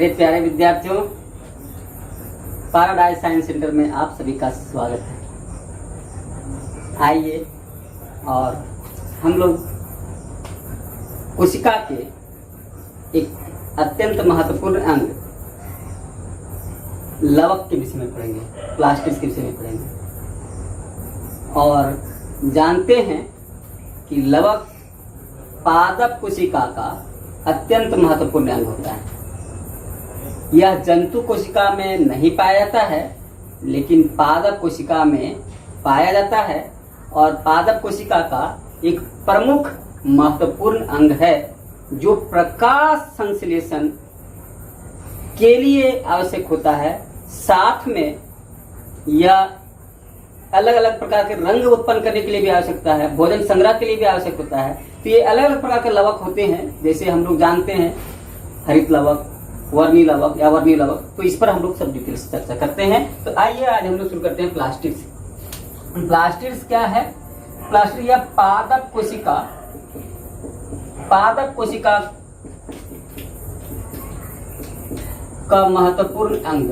मेरे प्यारे विद्यार्थियों, पैराडाइज साइंस सेंटर में आप सभी का स्वागत है। आइए और हम लोग कोशिका के एक अत्यंत महत्वपूर्ण अंग लवक के विषय में पढ़ेंगे, प्लास्टिड्स के विषय में पढ़ेंगे और जानते हैं कि लवक पादप कोशिका का अत्यंत महत्वपूर्ण अंग होता है। यह जंतु कोशिका में नहीं पाया जाता है, लेकिन पादप कोशिका में पाया जाता है और पादप कोशिका का एक प्रमुख महत्वपूर्ण अंग है जो प्रकाश संश्लेषण के लिए आवश्यक होता है। साथ में यह अलग अलग प्रकार के रंग उत्पन्न करने के लिए भी आवश्यकता है, भोजन संग्रह के लिए भी आवश्यक होता है। तो ये अलग अलग प्रकार के लवक होते हैं, जैसे हम लोग जानते हैं हरित लवक, वर्णी लवक या वर्णी लवक। तो इस पर हम लोग सब डिटेल्स चर्चा करते हैं। तो आइए आज हम लोग शुरू करते हैं प्लास्टिड्स। प्लास्टिड्स क्या है? प्लास्टिड या पादप कोशिका का महत्वपूर्ण अंग।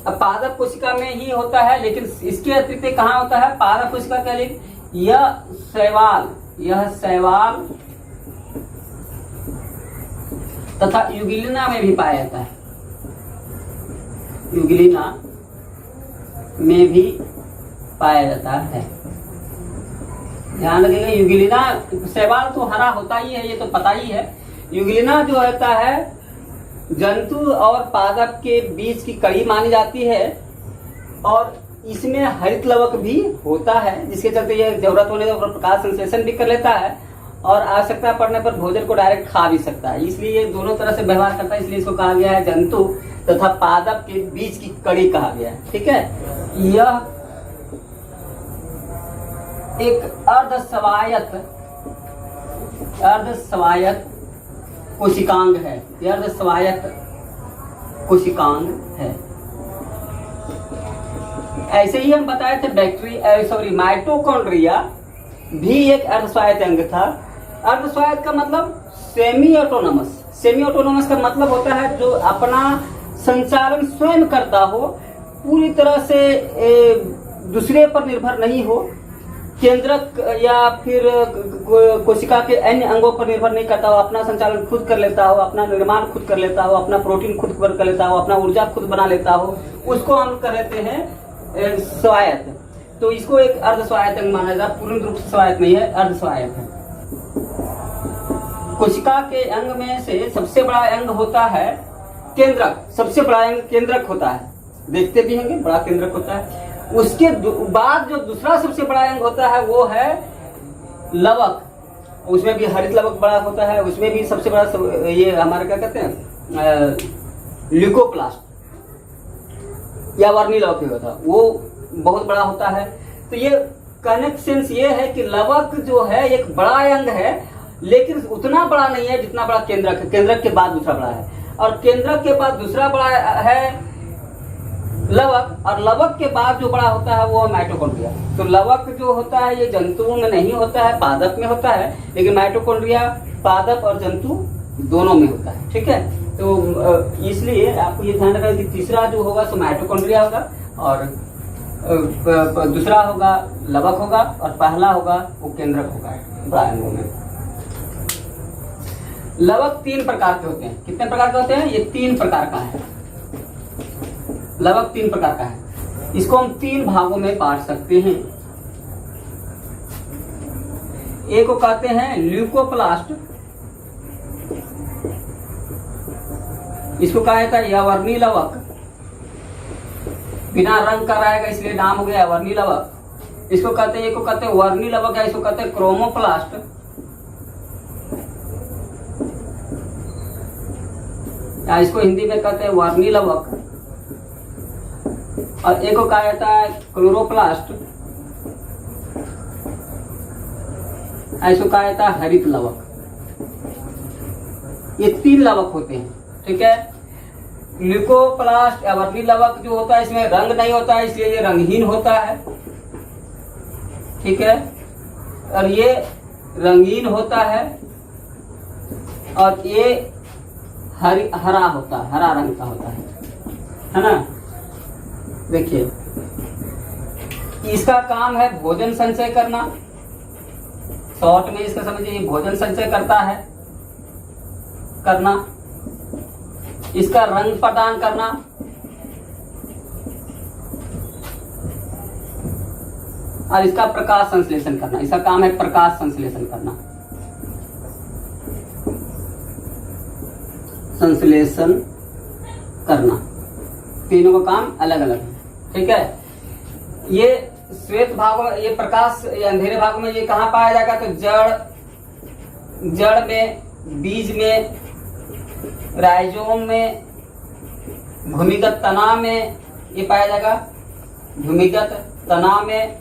अब पादप कोशिका में ही होता है, लेकिन इसके अतिरिक्त कहाँ होता है? पादप कोशिका के लिए यह शैवाल तथा यूगिलिना में भी पाया जाता है। यूगिलिना में भी पाया जाता है। ध्यान रखिएगा, यूगिलिना शैवाल तो हरा होता ही है, ये तो पता ही है। यूगिलिना जो रहता है जंतु और पादप के बीच की कड़ी मानी जाती है और इसमें हरित लवक भी होता है, जिसके चलते यह जरूरत होने पर प्रकाश संश्लेषण भी कर लेता है और आवश्यकता पड़ने पर भोजन को डायरेक्ट खा भी सकता है। इसलिए ये दोनों तरह से व्यवहार करता है, इसलिए इसको कहा गया है जंतु तथा पादप के बीच की कड़ी कहा गया है। ठीक है, यह एक अर्धस्वायत्त कोशिकांग है। यह अर्धस्वायत्त कोशिकांग है। ऐसे ही हम बताए थे माइटोकॉन्ड्रिया भी एक अर्धस्वायत्त अंग था। अर्धस्वायत्त का मतलब सेमी ऑटोनोमस का मतलब होता है जो अपना संचालन स्वयं करता हो, पूरी तरह से दूसरे पर निर्भर नहीं हो, केंद्रक या फिर कोशिका के अन्य अंगों पर निर्भर नहीं करता हो, अपना संचालन खुद कर लेता हो, अपना निर्माण खुद कर लेता हो, अपना प्रोटीन खुद कर लेता हो, अपना ऊर्जा खुद बना लेता हो, उसको हम कर लेते हैं स्वायत्त। तो इसको एक अर्धस्वायत्त अंग माना जाता है। पूर्ण रूप से स्वायत्त नहीं है, अर्धस्वायत्त है। कोशिका के अंग में से सबसे बड़ा अंग होता है केंद्रक। सबसे बड़ा अंग केंद्रक होता है, देखते भी होंगे, बड़ा केंद्रक होता है। उसके बाद जो दूसरा सबसे बड़ा अंग होता है वो है लवक। उसमें भी हरित लवक बड़ा होता है, उसमें भी सबसे बड़ा ये हमारे क्या कहते हैं ल्यूकोप्लास्ट या वर्णी लवक होता है, वो बहुत बड़ा होता है। तो ये कनेक्शन ये है कि लवक जो है एक बड़ा अंग है, लेकिन उतना बड़ा नहीं है जितना बड़ा केंद्रक है। केंद्रक के बाद दूसरा बड़ा है और केंद्रक के बाद दूसरा बड़ा है लवक, और लवक के बाद जो बड़ा होता है वो है माइटोकॉन्ड्रिया। तो लवक जो होता है ये जंतुओं में नहीं होता है, पादप में होता है, लेकिन माइटोकॉन्ड्रिया पादप और जंतु दोनों में होता है। ठीक है, तो इसलिए आपको ये ध्यान रखना कि तीसरा जो होगा सो माइटोकॉन्ड्रिया होगा और दूसरा होगा लवक होगा और पहला होगा वो केंद्रक होगा बड़ा अंगों में। लवक 3 प्रकार के होते हैं। कितने प्रकार के होते हैं? ये 3 प्रकार का है। लवक 3 प्रकार का है। इसको हम 3 भागों में बांट सकते हैं। एक को कहते हैं ल्यूकोप्लास्ट, इसको कहा जाता है यवर्णी लवक। बिना रंग का रहेगा इसलिए नाम हो गया वर्णी लवक। इसको कहते हैं, एक को कहते हैं वर्णी लवक है, इसको कहते हैं क्रोमोप्लास्ट। या इसको हिंदी में कहते हैं वर्णी लवक। और एक को कहा जाता है क्लोरोप्लास्ट, इसको कहा जाता है हरित लवक। ये 3 लवक होते हैं। ठीक है, ल्यूकोप्लास्ट या वर्णी लवक जो होता है इसमें रंग नहीं होता है, इसलिए ये रंगहीन होता है। ठीक है, और ये रंगीन होता है और ये हरा होता है, हरा रंग का होता है ना। देखिए, इसका काम है भोजन संचय करना। शॉर्ट में इसका समझिए, ये भोजन संचय करना, इसका रंग प्रदान करना, और इसका प्रकाश संश्लेषण करना। इसका काम है प्रकाश संश्लेषण करना, तीनों का काम अलग अलग है। ठीक है, ये श्वेत भागों, ये प्रकाश या अंधेरे भागों में ये कहाँ पाया जाएगा? तो जड़ में, बीज में, राइजोम में, भूमिगत तना में ये पाया जाएगा। भूमिगत तना में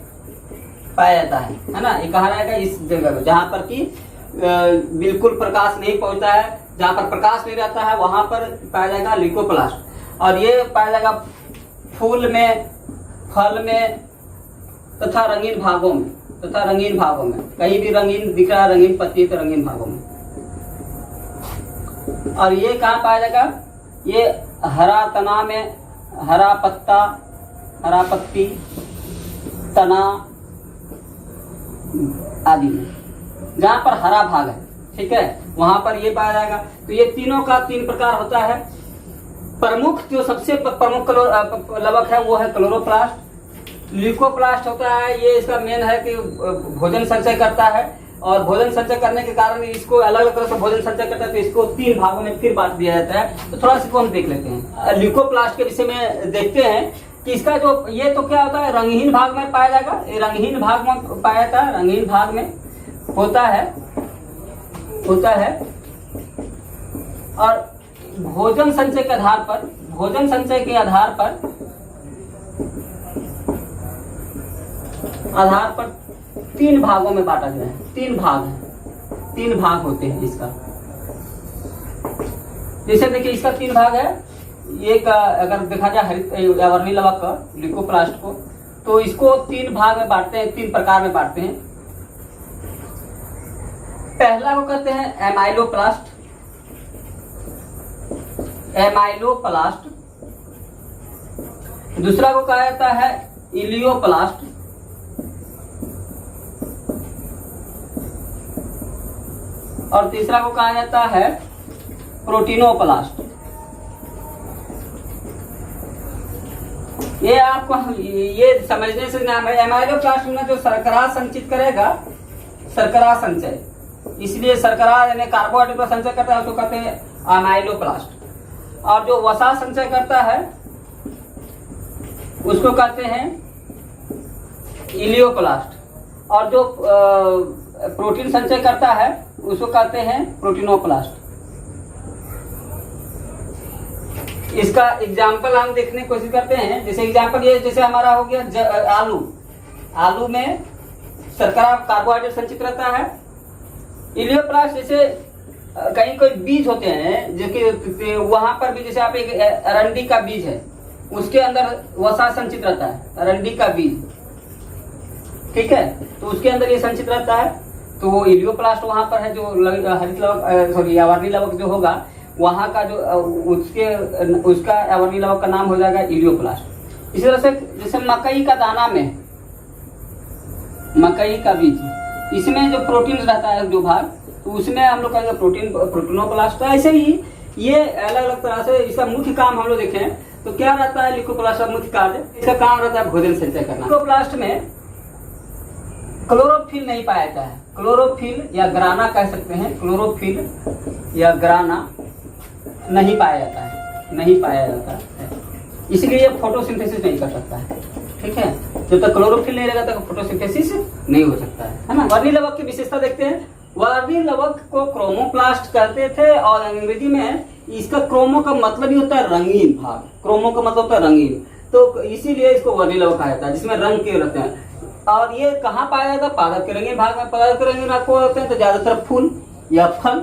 पाया जाता है ना। ये कहाँ रहेगा? इस जगह पे जहाँ पर कि बिल्कुल प्रकाश नहीं पहुंचता है, जहाँ पर प्रकाश नहीं रहता है, वहां पर पाया जाएगा ल्यूकोप्लास्ट। और ये पाया जाएगा फूल में, फल में तथा रंगीन भागों में। कहीं भी रंगीन दिख रहा है, रंगीन पत्ती, तो रंगीन भागों में। और ये कहाँ पाया जाएगा? ये हरा तना में, हरा पत्ता, हरा पत्ती, तना आदि में, जहां पर हरा भाग है। ठीक है, वहां पर ये पाया जाएगा। तो ये तीनों का 3 प्रकार होता है। प्रमुख, जो सबसे प्रमुख लवक है वो है क्लोरोप्लास्ट। ल्यूकोप्लास्ट होता है, ये इसका मेन है कि भोजन संचय करता है, और भोजन संचय करने के कारण इसको अलग अलग तरह से भोजन संचय करता है, तो इसको 3 भागों में फिर बांट दिया जाता है। तो थोड़ा सा हम देख लेते हैं। ल्यूकोप्लास्ट के विषय में देखते हैं कि इसका जो ये तो क्या होता है, रंगहीन भाग में पाया जाएगा। ये रंगहीन भाग में पाया जाता है, रंगहीन भाग में होता है। और भोजन संचय के आधार पर 3 भागों में बांटा गया है। 3 भाग होते हैं इसका। जैसे देखिए, इसका 3 भाग है। एक अगर देखा जाए हरित या वर्णी लवक का ल्यूकोप्लास्ट को, तो इसको 3 भाग में बांटते हैं, 3 प्रकार में बांटते हैं। पहला को कहते हैं एमाइलोप्लास्ट। दूसरा को कहा जाता है इलियोप्लास्ट। और तीसरा को कहा जाता है प्रोटीनोप्लास्ट। ये आपको ये समझने से नाम है। एमाइलोप्लास्ट में जो शर्करा संचित करेगा, शर्करा संचय, इसलिए शर्करा यानी कार्बोहाइड्रेट का संचय करता है, उसको कहते हैं एमाइलोप्लास्ट। और जो वसा संचय करता है उसको कहते हैं इलियोप्लास्ट। और जो प्रोटीन संचय करता है उसको कहते हैं प्रोटीनोप्लास्ट। इसका एग्जाम्पल हम देखने की कोशिश करते हैं। जैसे एग्जाम्पल ये, जैसे हमारा हो गया आलू में शर्करा कार्बोहाइड्रेट संचित रहता है। इलियोप्लास्ट जैसे कहीं कोई बीज होते हैं, जो कि वहां पर भी, जैसे आप एक अरंडी का बीज है, उसके अंदर वसा संचित रहता है, अरंडी का बीज। ठीक है, तो उसके अंदर ये संचित रहता है, तो वो इलियोप्लास्ट वहां पर है। जो हरित लवक, सॉरी यावर्णी लवक जो होगा, वहां का जो उसका यावर्णी लवक का नाम हो जाएगा इलियोप्लास्ट। इसी तरह से जैसे मकई का दाना में, मकई का बीज, इसमें जो प्रोटीन रहता है जो भाग, तो उसमें हम लोग कहेंगे प्रोटीनोप्लास्ट। ऐसे ही ये अलग अलग तरह से इसका मुख्य काम हम लोग देखें तो क्या रहता है ल्यूकोप्लास्ट का मुख्य कार्य, इसका काम रहता है भोजन संचय करना। ल्यूकोप्लास्ट में क्लोरोफिल नहीं पाया जाता है। क्लोरोफिल या ग्राना कह सकते हैं, क्लोरोफिल या ग्राना नहीं पाया जाता है, इसलिए फोटोसिंथेसिस नहीं कर सकता है। ठीक है, जब तक क्लोरोफिल नहीं रहेगा तक फोटोसिंथेसिस नहीं हो सकता है ना। वर्णी लवक की विशेषता देखते हैं। वर्णी लवक को क्रोमोप्लास्ट कहते थे, और अंग्रेजी में इसका क्रोमो का मतलब ही होता है रंगीन भाग। क्रोमो का मतलब होता है रंगीन, तो इसीलिए इसको वर्णी लवक कहा जाता है, जिसमें रंग के रहते हैं। और ये कहाँ पाया जाता है? पादप के रंगीन भाग में। पादप के रंगीन भाग को होते हैं तो ज्यादातर फूल या फल,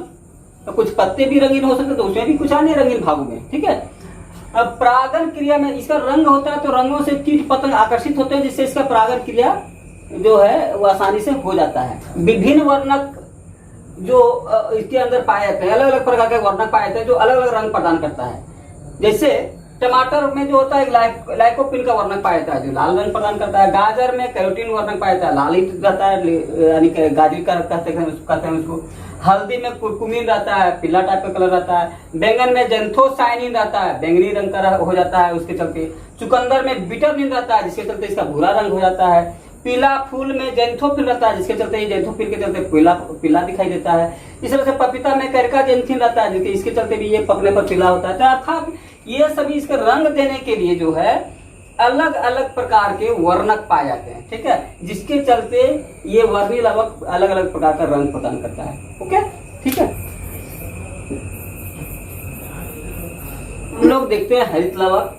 तो कुछ पत्ते भी रंगीन हो सकते हैं, तो उसमें भी कुछ अन्य रंगीन भागों में। ठीक है, अब परागन क्रिया में इसका रंग होता है, तो रंगों से कीट पतंग आकर्षित होते हैं, जिससे इसका परागन क्रिया जो है वो आसानी से हो जाता है। विभिन्न वर्णक जो इसके अंदर पाए जाते हैं, अलग अलग प्रकार के वर्णक पाए जाते हैं जो अलग अलग रंग प्रदान करता है। जैसे टमाटर में जो होता है लाइकोपिन का वर्णक पाया जाता है जो लाल रंग प्रदान करता है। गाजर में कैरोटीन वर्णक पाया जाता है, लाल ही रहता है, यानी गाजरी का कहते हैं उसको। हल्दी में कुरकुमीन रहता है, पीला टाइप का कलर रहता है। बैंगन में जेंथोसाइनिन रहता है, बैंगनी रंग का हो जाता है उसके चलते। चुकंदर में बिटरनिन रहता है जिसके चलते इसका भूरा रंग हो जाता है। पीला फूल में जेंथोफिल रहता है जिसके चलते जेंथोफिल के चलते पीला दिखाई देता है। इस तरह से पपीता में कैरकाजेंथिन रहता है जिसके इसके चलते भी ये पकने पर पीला होता है। अर्थात ये सभी इसके रंग देने के लिए जो है अलग अलग प्रकार के वर्णक पाए जाते हैं, ठीक है, जिसके चलते ये वर्णी लवक अलग अलग प्रकार का रंग प्रदान करता है। ओके, ठीक है। हम लोग देखते हैं हरित लवक,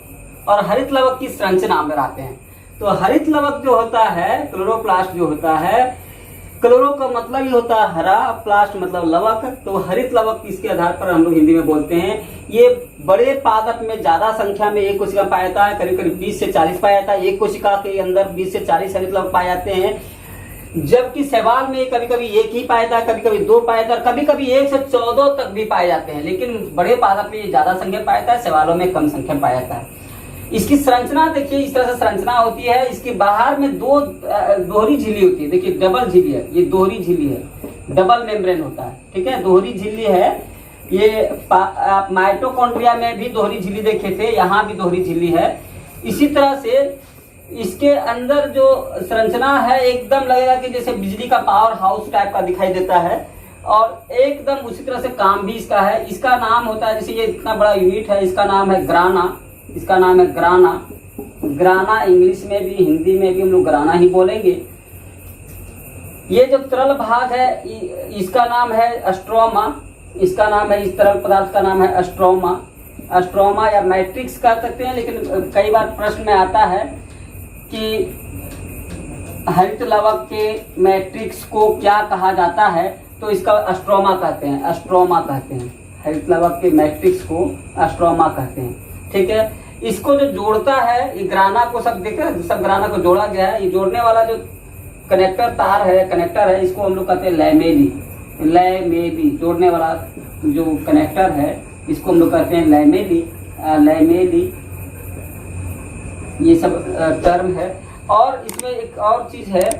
और हरित लवक की संरचना में आते हैं। तो हरित लवक जो होता है, क्लोरोप्लास्ट जो होता है, क्लोरो का मतलब ही होता है हरा, प्लास्ट मतलब लवक। तो हरित लवक इसके आधार पर हम लोग हिंदी में बोलते हैं। ये बड़े पादप में ज्यादा संख्या में एक कोशिका पाया जाता है, करीब करीब 20 से 40 पाया जाता है। एक कोशिका के अंदर 20 से 40 हरित लवक पाए जाते हैं, जबकि शैवाल में कभी कभी एक ही पाया जाता है, कभी कभी 2 पाया जाता है, कभी कभी 1 से 14 तक भी पाए जाते हैं। लेकिन बड़े पादप में ज्यादा संख्या पाया जाता है, शैवालों में कम संख्या पाया जाता है। इसकी संरचना देखिए, इस तरह से संरचना होती है। इसके बाहर में 2 दोहरी झिल्ली होती है। देखिए डबल झिल्ली है, ये दोहरी झिल्ली है, डबल मेम्ब्रेन होता है, ठीक है, दोहरी झिल्ली है। ये आप माइटोकॉन्ड्रिया में भी दोहरी झिल्ली देखे थे, यहाँ भी दोहरी झिल्ली है। इसी तरह से इसके अंदर जो संरचना है एकदम लगेगा कि जैसे बिजली का पावर हाउस टाइप का दिखाई देता है, और एकदम उसी तरह से काम भी इसका है। इसका नाम होता है, जैसे ये इतना बड़ा यूनिट है, इसका नाम है ग्राना। इसका नाम है ग्राना। ग्राना इंग्लिश में भी हिंदी में भी हम लोग ग्राना ही बोलेंगे। ये जो तरल भाग है इसका नाम है अस्ट्रोमा। इसका नाम है, इस तरल पदार्थ का नाम है अस्ट्रोमा। अस्ट्रोमा या मैट्रिक्स कह सकते हैं, लेकिन कई बार प्रश्न में आता है कि हरित लवक के मैट्रिक्स को क्या कहा जाता है, तो इसका अस्ट्रोमा कहते हैं, अस्ट्रोमा कहते हैं। हरित लवक के मैट्रिक्स को अस्ट्रोमा कहते हैं, ठीक है। इसको जो जोड़ता है, ये ग्राना को सब देखे, सब ग्राना को जोड़ा गया है। ये जोड़ने वाला जो कनेक्टर तार है, कनेक्टर है, इसको हम लोग कहते हैं लैमेली। लैमेली जोड़ने वाला जो कनेक्टर है, इसको हम लोग कहते हैं लैमेली। लैमेली ये सब टर्म है। और इसमें एक और चीज है,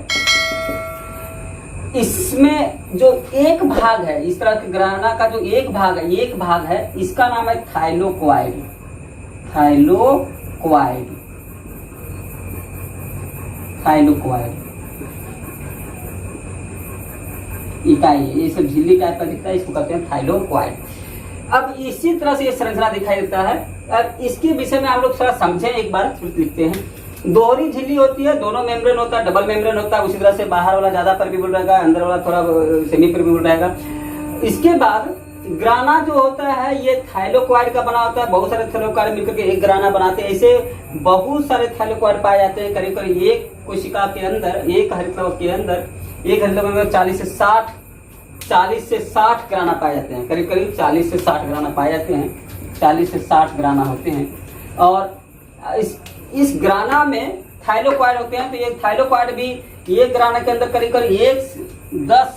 इसमें जो एक भाग है, इस तरह के ग्राना का जो एक भाग है, इसका नाम है थाइलोक्वाइड। थाइलोक्वाइड, थाइलोक्वाइड इकाई है। ये सब झिल्ली टाइप का दिखता है, इसको कहते हैं थाइलोक्वाइड। अब इसी तरह से ये संरचना दिखाई देता है। अब इसके विषय में हम लोग थोड़ा समझें, एक बार लिखते हैं। दोहरी झिल्ली होती है, दोनों मेम्ब्रेन होता है, डबल मेम्ब्रेन होता है। उसी तरह से बाहर वाला ज्यादा परमेबल रहेगा, अंदर वाला थोड़ा सेमी परमेबल रहेगा। इसके बाद ग्राना जो होता है ये थाइलोक्वाइड का बना होता है। बहुत सारे थाइलोक्वाइड मिलकर के एक ग्राना बनाते हैं। ऐसे बहुत सारे थाइलोक्वाइड पाए जाते हैं। करीब करीब एक कोशिका के अंदर, एक हरित लवक के अंदर, एक हरित लवक में 40 से 60 ग्राना पाए जाते हैं। करीब करीब 40 से 60 ग्राना पाए जाते हैं। 40 से 60 ग्राना होते हैं। और इस ग्राना में थाइलोक्वाइड होते हैं। तो ये थाइलोक्वाइड भी एक ग्राना के अंदर करीब करीब 10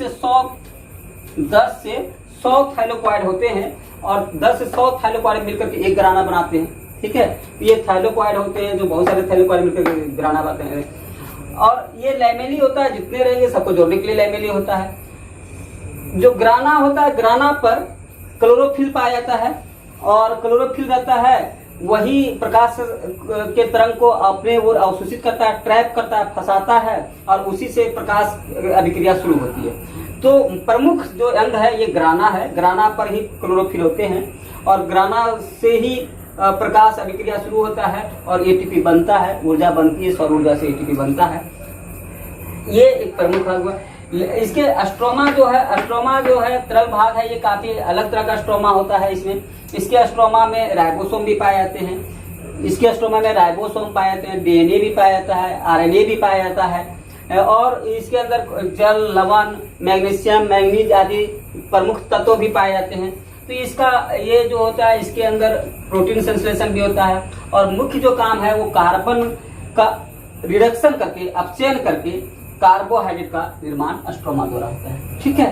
से 100 थाइलोक्वाइड होते हैं, और 10 से 100 थाइलोक्वाइड मिलकर के एक ग्राना बनाते हैं, ठीक है। तो ये थाइलोक्वाइड होते हैं जो बहुत सारे थाइलोक्वाइड मिलकर के ग्राना बनाते हैं। और ये लैमेली होता है, जितने रहेंगे सबको जोड़ने के लिए लैमेली होता है। जो ग्राना होता है, ग्राना पर क्लोरोफिल पाया जाता है, और क्लोरोफिल रहता है वही प्रकाश के तरंग को अपने ओर अवशोषित करता है, ट्रैप करता है, फंसाता है, और उसी से प्रकाश अभिक्रिया शुरू होती है। तो प्रमुख जो अंग है ये ग्राना है। ग्राना पर ही क्लोरोफिल होते हैं, और ग्राना से ही प्रकाश अभिक्रिया शुरू होता है और एटीपी बनता है, ऊर्जा बनती है, सौर ऊर्जा से एटीपी बनता है। ये एक प्रमुख भाग हुआ। इसके अस्ट्रोमा जो है तरल भाग है, ये काफी अलग तरह का अस्ट्रोमा होता है। इसके अस्ट्रोमा में राइबोसोम भी पाए जाते हैं। इसके अस्ट्रोमा में राइबोसोम पाए जाते हैं, डीएनए भी पाया जाता है, आरएनए भी पाया जाता है, और इसके अंदर जल, लवण, मैग्नीशियम, मैंगनीज आदि प्रमुख तत्व भी पाए जाते हैं। तो इसका ये जो होता है, इसके अंदर प्रोटीन संश्लेषण भी होता है, और मुख्य जो काम है वो कार्बन का रिडक्शन करके, अपचयन करके कार्बोहाइड्रेट का निर्माण स्ट्रोमा द्वारा होता है। ठीक है,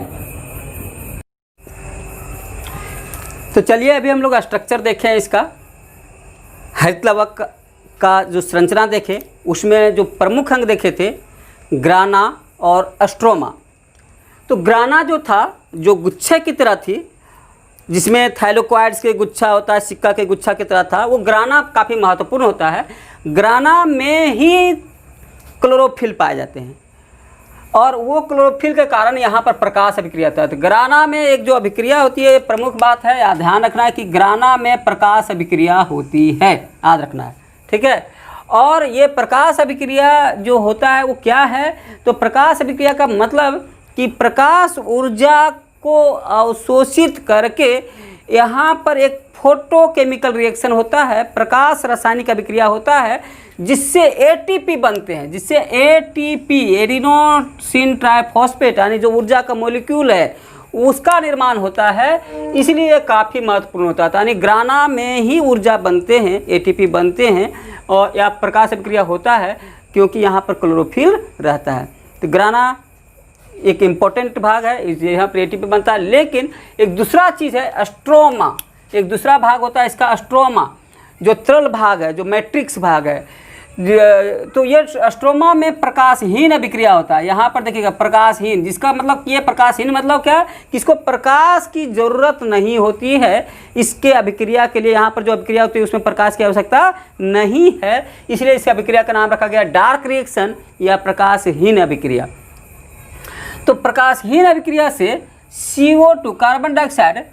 तो चलिए अभी हम लोग स्ट्रक्चर देखें इसका। हरित लवक का जो संरचना देखे, उसमें जो प्रमुख अंग देखे थे ग्राना और स्ट्रोमा। तो ग्राना जो था, जो गुच्छे की तरह थी, जिसमें थाइलोक्वाइड्स के गुच्छा होता है, सिक्का के गुच्छा की तरह था, वो ग्राना काफ़ी महत्वपूर्ण होता है। ग्राना में ही क्लोरोफिल पाए जाते हैं और वो क्लोरोफिल के कारण यहाँ पर प्रकाश अभिक्रिया होता है। तो ग्राना में एक जो अभिक्रिया होती है, प्रमुख बात है, याद ध्यान रखना है कि ग्राना में प्रकाश अभिक्रिया होती है, याद रखना है। ठीक है, और ये प्रकाश अभिक्रिया जो होता है वो क्या है, तो प्रकाश अभिक्रिया का मतलब कि प्रकाश ऊर्जा को अवशोषित करके यहाँ पर एक फोटोकेमिकल रिएक्शन होता है, प्रकाश रासायनिक अभिक्रिया होता है, जिससे एटीपी बनते हैं, जिससे एटीपी एडिनोसिन ट्राइफॉस्फेट यानी जो ऊर्जा का मॉलिक्यूल है उसका निर्माण होता है। इसलिए ये काफ़ी महत्वपूर्ण होता है। यानी ग्राना में ही ऊर्जा बनते हैं, एटीपी बनते हैं और या प्रकाश अभिक्रिया होता है क्योंकि यहाँ पर क्लोरोफिल रहता है। तो ग्राना एक इम्पोर्टेंट भाग है, यहाँ पर एटीपी बनता है। लेकिन एक दूसरा चीज़ है स्ट्रोमा, एक दूसरा भाग होता है इसका स्ट्रोमा, जो तरल भाग है, जो मैट्रिक्स भाग है। तो ये स्ट्रोमा में प्रकाशहीन अभिक्रिया होता है। यहाँ पर देखिएगा प्रकाशहीन, जिसका मतलब ये प्रकाशहीन मतलब क्या, कि इसको प्रकाश की ज़रूरत नहीं होती है इसके अभिक्रिया के लिए। यहाँ पर जो अभिक्रिया होती है उसमें प्रकाश की आवश्यकता नहीं है, इसलिए इस अभिक्रिया का नाम रखा गया डार्क रिएक्शन या प्रकाशहीन अभिक्रिया। तो प्रकाशहीन अभिक्रिया से CO2 कार्बन डाइऑक्साइड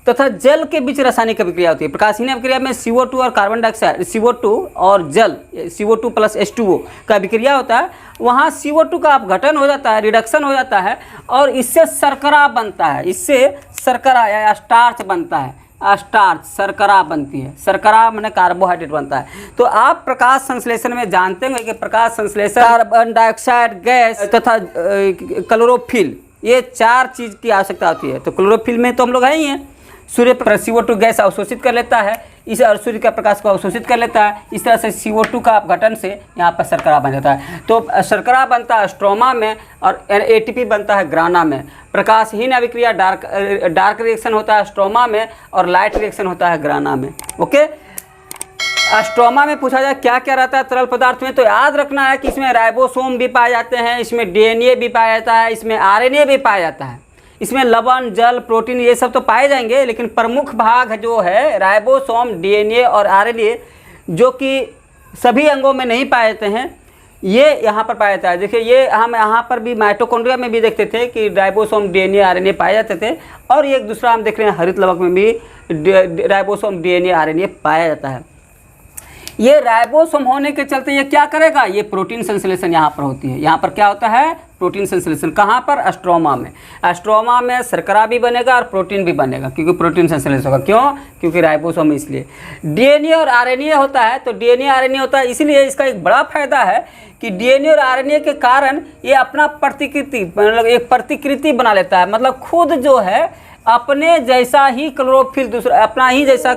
तथा जल के बीच रासायनिक अभिक्रिया होती है। प्रकाशहीन अभिक्रिया में CO2 और कार्बन डाइऑक्साइड, CO2 और जल, CO2 प्लस H2O का अभिक्रिया होता है। वहाँ CO2 का अपघटन हो जाता है, रिडक्शन हो जाता है और इससे शर्करा बनता है, इससे शर्करा या स्टार्च बनता है, स्टार्च शर्करा बनती है। शर्करा माने कार्बोहाइड्रेट बनता है। तो आप प्रकाश संश्लेषण में जानते होंगे कि प्रकाश संश्लेषण कार्बन डाइऑक्साइड गैस तथा क्लोरोफिल, ये चार चीज़ की आवश्यकता होती है। तो क्लोरोफिल में तो हम लोग हैं ही हैं। सूर्य पर CO2 गैस अवशोषित कर लेता है, इस और सूर्य का प्रकाश को अवशोषित कर लेता है। इस तरह से CO2 का अपघटन से यहाँ पर शर्करा बन जाता है। तो शर्करा बनता है स्ट्रोमा में और एटीपी बनता है ग्राना में। प्रकाशहीन अभिक्रिया डार्क रिएक्शन होता है स्ट्रोमा में और लाइट रिएक्शन होता है ग्राना में। ओके, स्ट्रोमा में पूछा जाए क्या क्या रहता है तरल पदार्थ में, तो याद रखना है कि इसमें राइबोसोम भी पाए जाते हैं, इसमें DNA भी पाया जाता है, इसमें RNA भी पाया जाता है, इसमें लवण, जल, प्रोटीन ये सब तो पाए जाएंगे। लेकिन प्रमुख भाग जो है राइबोसोम, DNA और RNA, जो कि सभी अंगों में नहीं पाए जाते हैं, ये यहाँ पर पाया जाता है। देखिए ये हम यहाँ पर भी माइटोकॉन्ड्रिया में भी देखते थे कि राइबोसोम, DNA, RNA पाए जाते थे, और एक दूसरा हम देख रहे हैं हरित लवक में भी राइबोसोम, DNA, RNA पाया जाता है। ये राइबोसोम होने के चलते ये क्या करेगा, ये प्रोटीन संश्लेषण यहाँ पर होती है। यहाँ पर क्या होता है, प्रोटीन संश्लेषण। कहाँ पर, स्ट्रोमा में। स्ट्रोमा में शर्करा भी बनेगा और प्रोटीन भी बनेगा, क्योंकि प्रोटीन संश्लेषण होगा। क्यों, क्योंकि राइबोसोम में। इसलिए DNA और RNA होता है, तो DNA RNA होता है, इसलिए इसका एक बड़ा फायदा है कि DNA और RNA के कारण ये अपना प्रतिकृति, मतलब एक प्रतिकृति बना लेता है। मतलब खुद जो है अपने जैसा ही क्लोरोफिल, दूसरा अपना ही जैसा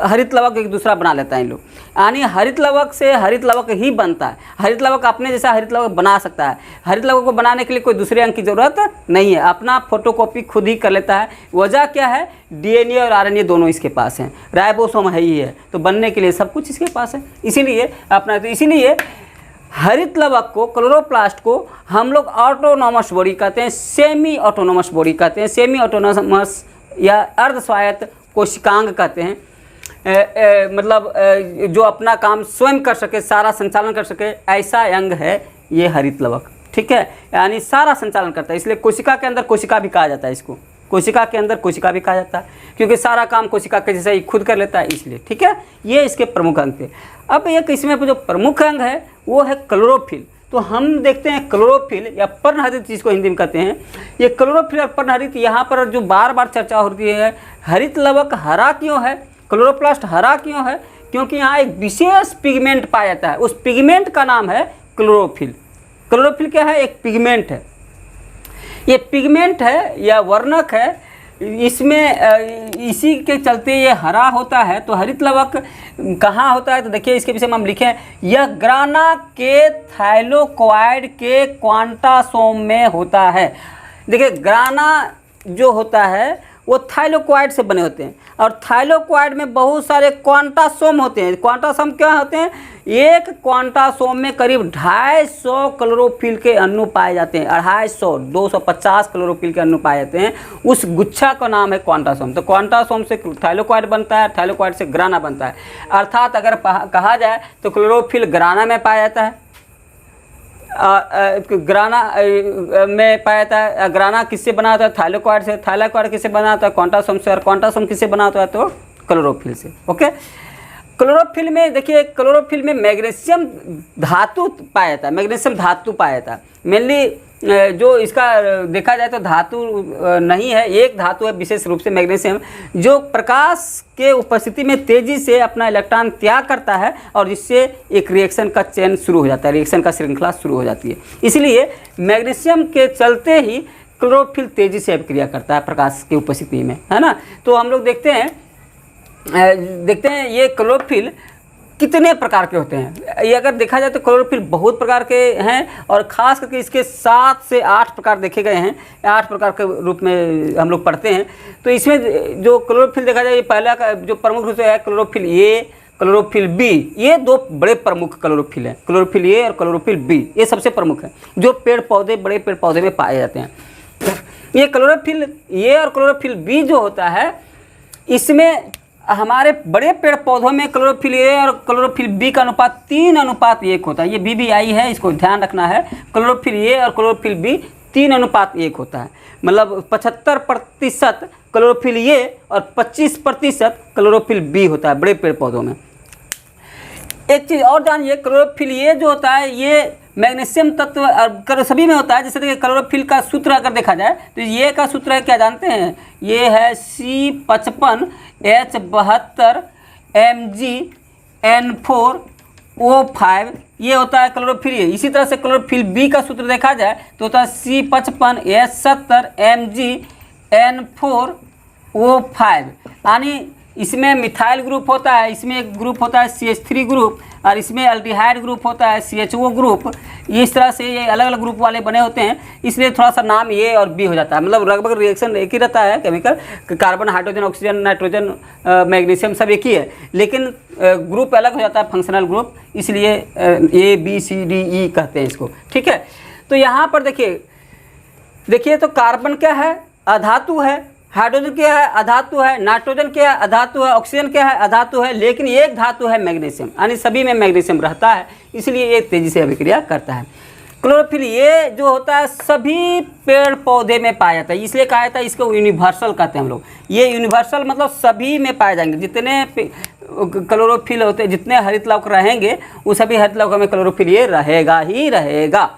हरित लवक एक दूसरा बना लेता है इन लोग। यानी हरित लवक से हरित लवक ही बनता है। हरित लवक अपने जैसा हरित लवक बना सकता है। हरित लवक को बनाने के लिए कोई दूसरे अंग की ज़रूरत नहीं है, अपना फोटोकॉपी खुद ही कर लेता है। वजह क्या है, DNA और RNA दोनों इसके पास हैं, राइबोसोम है ही है, तो बनने के लिए सब कुछ इसके पास है। इसीलिए अपना, तो इसीलिए हरित लवक को, क्लोरोप्लास्ट को हम लोग ऑटोनॉमस बॉडी कहते हैं, सेमी ऑटोनॉमस बॉडी कहते हैं, सेमी ऑटोनॉमस या अर्ध स्वायत्त कोशिकांग कहते हैं। मतलब जो अपना काम स्वयं कर सके, सारा संचालन कर सके, ऐसा अंग है ये हरित लवक। ठीक है, यानी सारा संचालन करता है। इसलिए कोशिका के अंदर कोशिका भी कहा जाता है इसको, कोशिका के अंदर कोशिका भी कहा जाता है, क्योंकि सारा काम कोशिका के जैसा ही खुद कर लेता है, इसलिए। ठीक है, ये इसके प्रमुख अंग थे। अब एक इसमें जो प्रमुख अंग है वो है क्लोरोफिल। तो हम देखते हैं क्लोरोफिल या पर्णहरित, जिसको हिंदी में कहते हैं, ये क्लोरोफिल और पर्णहरित, यहाँ पर जो बार बार चर्चा होती है, हरित लवक हरा क्यों है, क्लोरोप्लास्ट हरा क्यों है, क्योंकि यहाँ एक विशेष पिगमेंट पाया जाता है। उस पिगमेंट का नाम है क्लोरोफिल। क्लोरोफिल क्या है, एक पिगमेंट है। ये पिगमेंट है या वर्णक है इसमें इसी के चलते ये हरा होता है। तो हरित लवक कहाँ होता है, तो देखिए इसके विषय में हम लिखे हैं, यह ग्राना के थाइलोक्वाइड के क्वांटासोम में होता है। देखिए ग्राना जो होता है वो थाइलोक्वाइड से बने होते हैं, और थाइलोक्वाइड में बहुत सारे क्वांटासोम होते हैं। क्वांटासोम क्या होते हैं, एक क्वांटासोम में करीब 250 क्लोरोफिल के अणु पाए जाते हैं। 250 क्लोरोफिल के अणु पाए जाते हैं, उस गुच्छा का नाम है क्वांटासोम। तो क्वांटासोम से थाइलोक्वाइड बनता है, थाइलोक्वाइड से ग्राना बनता है। अर्थात अगर कहा जाए तो क्लोरोफिल ग्राना में पाया जाता है, ग्राना में पाया जाता है। ग्राना किससे बना होता है, थाइलोक्वाइड से। थाइलोक्वाइड किससे बना होता है, क्वांटासोम से। और क्वांटासोम किससे बना होता है, तो क्लोरोफिल से। ओके, क्लोरोफिल में देखिए, क्लोरोफिल में मैग्नीशियम धातु पाया जाता है, मैग्नीशियम धातु पाया जाता है। मेनली जो इसका देखा जाए तो धातु नहीं है, एक धातु है विशेष रूप से मैग्नीशियम, जो प्रकाश के उपस्थिति में तेजी से अपना इलेक्ट्रॉन त्याग करता है, और जिससे एक रिएक्शन का चेन शुरू हो जाता है, रिएक्शन का श्रृंखला शुरू हो जाती है। इसलिए मैग्नीशियम के चलते ही क्लोरोफिल तेजी से अभिक्रिया करता है प्रकाश की उपस्थिति में, है ना। तो हम लोग देखते हैं ये क्लोरोफिल कितने प्रकार के होते हैं। ये अगर देखा जाए तो क्लोरोफिल बहुत प्रकार के हैं, और ख़ास करके इसके 7 से 8 प्रकार देखे गए हैं, 8 प्रकार के रूप में हम लोग पढ़ते हैं। तो इसमें जो क्लोरोफिल देखा जाए, पहला का जो प्रमुख रूप से है क्लोरोफिल ए, क्लोरोफिल बी। ये 2 बड़े प्रमुख क्लोरोफिल हैं, क्लोरोफिल ए और क्लोरोफिल बी, ये सबसे प्रमुख है, जो पेड़ पौधे, बड़े पेड़ पौधे में पाए जाते हैं। ये क्लोरोफिल ए और क्लोरोफिल बी जो होता है, इसमें हमारे बड़े पेड़ पौधों में क्लोरोफिल ए और क्लोरोफिल बी का अनुपात 3:1 होता है। ये BBI है, इसको ध्यान रखना है। क्लोरोफिल ए और क्लोरोफिल बी 3:1 होता है, मतलब 75% क्लोरोफिल ए और 25% क्लोरोफिल बी होता है बड़े पेड़ पौधों में। एक चीज़ और जानिए, क्लोरोफिल ए जो होता है ये मैग्नीशियम तत्व सभी में होता है। जैसे देखिए क्लोरोफिल का सूत्र अगर देखा जाए तो ये का सूत्र है, क्या जानते हैं, ये है C55H72 MgN4O5, ये होता है क्लोरोफिल ए। इसी तरह से क्लोरोफिल बी का सूत्र देखा जाए तो होता है C55H70 MgN4O5, यानी इसमें मिथाइल ग्रुप होता है, इसमें एक ग्रुप होता है CH3 ग्रुप, और इसमें अल्डिहाइड ग्रुप होता है CHO ग्रुप। इस तरह से ये अलग अलग ग्रुप वाले बने होते हैं, इसलिए थोड़ा सा नाम ए और बी हो जाता है। मतलब लगभग रिएक्शन एक ही रहता है, chemical, carbon, hydrogen, oxygen, nitrogen, magnesium सब एक ही है, लेकिन ग्रुप अलग हो जाता है, फंक्शनल ग्रुप, इसलिए ABCDE कहते हैं इसको। ठीक है, तो यहाँ पर देखिए तो कार्बन क्या है, अधातु है, हाइड्रोजन क्या है, अधातु है, नाइट्रोजन क्या है, अधातु है, ऑक्सीजन क्या है, अधातु है, लेकिन एक धातु है मैग्नीशियम, यानी सभी में मैग्नीशियम रहता है, इसलिए ये तेजी से अभिक्रिया करता है। क्लोरोफिल ये जो होता है सभी पेड़ पौधे में पाया जाता है, इसलिए कहा जाता है इसको यूनिवर्सल कहते हैं हम लोग। ये यूनिवर्सल मतलब सभी में पाए जाएंगे, जितने क्लोरोफिल होते हैं, जितने हरित लवक रहेंगे, वो सभी हरित लवक में क्लोरोफिल ये रहेगा ही रहेगा।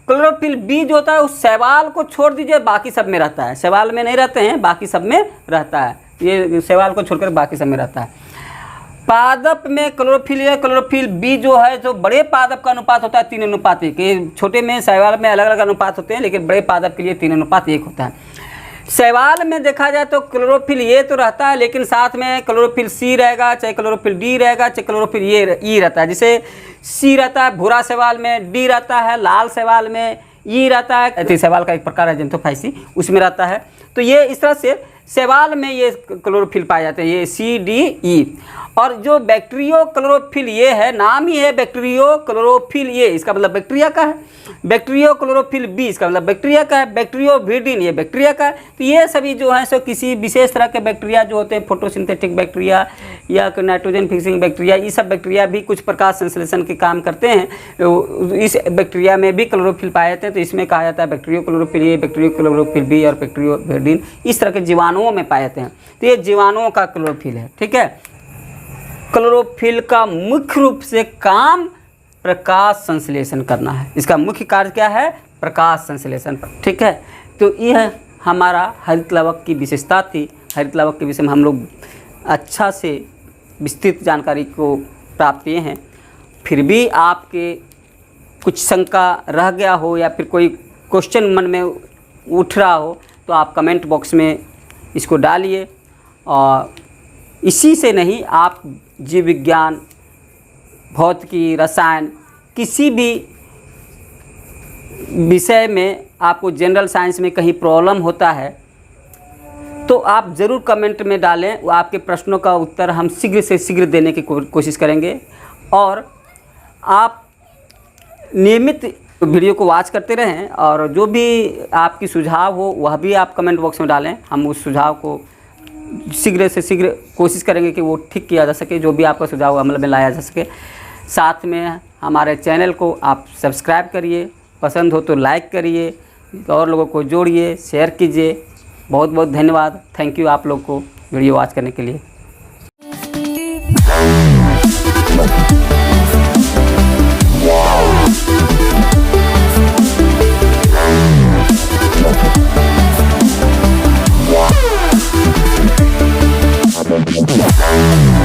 क्लोरोफिल बी जो होता है उस शैवाल को छोड़ दीजिए, बाकी सब में रहता है। शैवाल में नहीं रहते हैं, बाकी सब में रहता है, ये शैवाल को छोड़कर बाकी सब में रहता है। पादप में क्लोरोफिल ए, क्लोरोफिल बी जो है, जो बड़े पादप का अनुपात होता है 3:1। छोटे में शैवाल में अलग अलग अनुपात होते हैं, लेकिन बड़े पादप के लिए 3:1 होता है। शैवाल में देखा जाए तो क्लोरोफिल ए तो रहता है, लेकिन साथ में क्लोरोफिल सी रहेगा, चाहे क्लोरोफिल डी रहेगा, चाहे क्लोरोफिल ई रहता है। जैसे सी रहता है भूरा शैवाल में, डी रहता है लाल शैवाल में, ई रहता है, शैवाल का एक प्रकार है जेंथोफाइसी, उसमें रहता है। तो ये इस तरह से शैवाल में ये क्लोरोफिल पाए जाते हैं, ये CDE। और जो बैक्टीरियो क्लोरोफिल ये है, नाम ही है बैक्टीरियो क्लोरोफिल ये, इसका मतलब बैक्टीरिया का है। बैक्टीरियो क्लोरोफिल बी, इसका मतलब बैक्टीरिया का है। बैक्टीरियो विरिडिन, ये बैक्टीरिया का है। तो ये सभी जो है सो किसी विशेष तरह के बैक्टीरिया जो होते हैं, फोटोसिंथेटिक बैक्टीरिया या नाइट्रोजन फिक्सिंग बैक्टीरिया, ये सब बैक्टीरिया भी कुछ प्रकाश संश्लेषण के काम करते हैं। इस बैक्टीरिया में भी क्लोरोफिल पाए जाते हैं, तो इसमें कहा जाता है bacterio chlorophyll A, bacterio chlorophyll B और बैक्टीरियो विरिडिन, इस तरह के जीवाणुओं में पाए जाते हैं। तो ये जीवाणुओं का क्लोरोफिल है। ठीक है, क्लोरोफिल का मुख्य रूप से काम प्रकाश संश्लेषण करना है। इसका मुख्य कार्य क्या है, प्रकाश संश्लेषण। ठीक है, तो यह हमारा हरित लवक की विशेषता थी। हरित लवक के विषय में हम लोग अच्छा से विस्तृत जानकारी को प्राप्त किए हैं। फिर भी आपके कुछ शंका रह गया हो या फिर कोई क्वेश्चन मन में उठ रहा हो, तो आप कमेंट बॉक्स में इसको डालिए। और इसी से नहीं, आप जीव विज्ञान, भौतिकी, रसायन, किसी भी विषय में आपको जनरल साइंस में कहीं प्रॉब्लम होता है तो आप ज़रूर कमेंट में डालें। वो आपके प्रश्नों का उत्तर हम शीघ्र से शीघ्र देने की कोशिश करेंगे। और आप नियमित वीडियो को वॉच करते रहें, और जो भी आपकी सुझाव हो वह भी आप कमेंट बॉक्स में डालें। हम उस सुझाव को शीघ्र से शीघ्र कोशिश करेंगे कि वो ठीक किया जा सके, जो भी आपका सुझाव अमल में लाया जा सके। साथ में हमारे चैनल को आप सब्सक्राइब करिए, पसंद हो तो लाइक करिए, और लोगों को जोड़िए, शेयर कीजिए। बहुत बहुत धन्यवाद। थैंक यू आप लोग को वीडियो वॉच करने के लिए। Yeah.